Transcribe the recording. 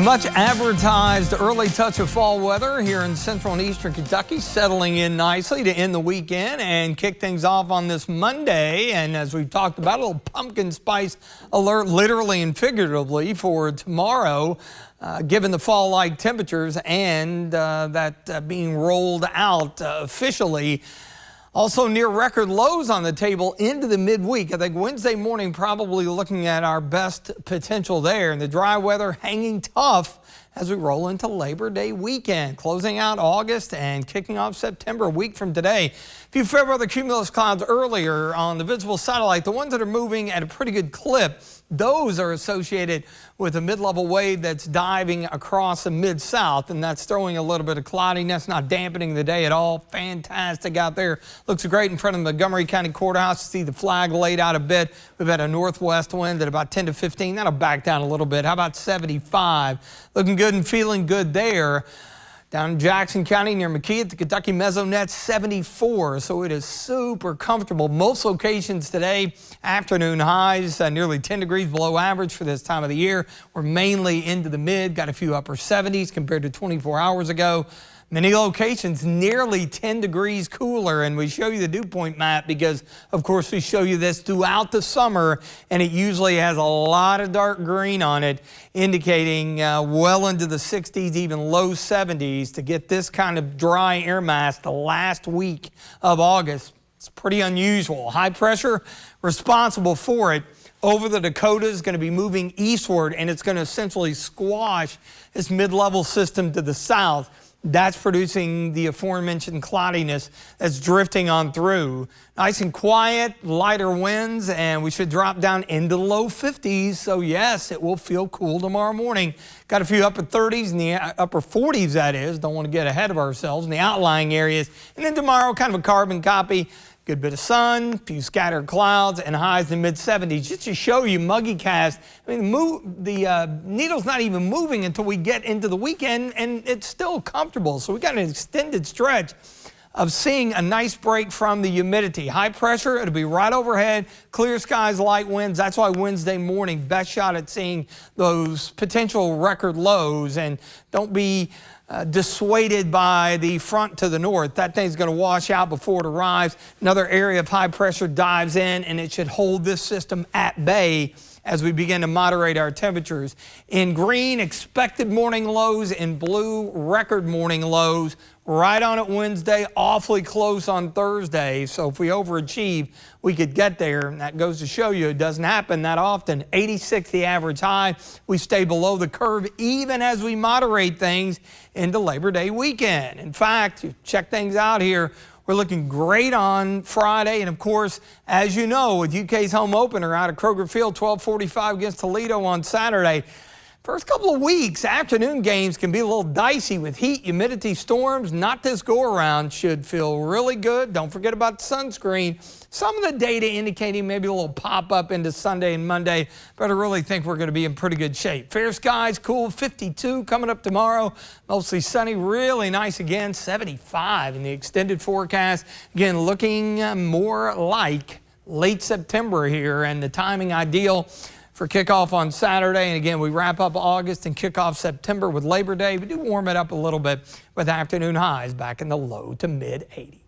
much advertised early touch of fall weather here in central and eastern Kentucky, settling in nicely to end the weekend and kick things off on this Monday. And as we've talked about, a little pumpkin spice alert, literally and figuratively, for tomorrow, given the fall-like temperatures and that being rolled out officially. Also near record lows on the table into the midweek. I think Wednesday morning probably looking at our best potential there. And the dry weather hanging tough as we roll into Labor Day weekend, closing out August and kicking off September a week from today. A few fair weather cumulus clouds earlier on the visible satellite, the ones that are moving at a pretty good clip. Those are associated with a mid-level wave that's diving across the mid-south, and that's throwing a little bit of cloudiness, not dampening the day at all. Fantastic out there. Looks great in front of the Montgomery County Courthouse. See the flag laid out a bit. We've had a northwest wind at about 10 to 15. That'll back down a little bit. How about 75? Looking good and feeling good there. Down in Jackson County near McKee at the Kentucky Mesonet, 74. So it is super comfortable. Most locations today, afternoon highs nearly 10 degrees below average for this time of the year. We're mainly into the mid, got a few upper 70s compared to 24 hours ago. Many locations nearly 10 degrees cooler, and we show you the dew point map because, of course, we show you this throughout the summer, and it usually has a lot of dark green on it, indicating well into the 60s, even low 70s to get this kind of dry air mass the last week of August. It's pretty unusual. High pressure responsible for it over the Dakotas is going to be moving eastward, and it's going to essentially squash this mid-level system to the south. That's producing the aforementioned cloudiness that's drifting on through. Nice and quiet, lighter winds, and we should drop down into the low 50s. So yes, it will feel cool tomorrow morning. Got a few upper 30s and the upper 40s, that is. Don't want to get ahead of ourselves in the outlying areas. And then tomorrow, kind of a carbon copy. Good bit of sun, a few scattered clouds, and highs in mid-70s. Just to show you, muggy cast. I mean, the needle's not even moving until we get into the weekend, and it's still comfortable. So we got an extended stretch of seeing a nice break from the humidity. High pressure, it'll be right overhead. Clear skies, light winds. That's why Wednesday morning, best shot at seeing those potential record lows. And don't be dissuaded by the front to the north. That thing's going to wash out before it arrives. Another area of high pressure dives in, and it should hold this system at bay as we begin to moderate our temperatures. In green, expected morning lows. In blue, record morning lows. Right on it Wednesday, awfully close on Thursday. So if we overachieve, we could get there. And that goes to show you it doesn't happen that often. 86 the average high. We stay below the curve even as we moderate things into Labor Day weekend. In fact, you check things out here. We're looking great on Friday. And of course, as you know, with UK's home opener out at Kroger Field, 12:45 against Toledo on Saturday. First couple of weeks, afternoon games can be a little dicey with heat, humidity, storms. Not this go-around. Should feel really good. Don't forget about sunscreen. Some of the data indicating maybe a little pop-up into Sunday and Monday, but I really think we're going to be in pretty good shape. Fair skies, cool, 52 coming up tomorrow. Mostly sunny, really nice again, 75 in the extended forecast. Again, looking more like late September here, and the timing ideal for kickoff on Saturday. And again, we wrap up August and kick off September with Labor Day. We do warm it up a little bit with afternoon highs back in the low to mid 80s.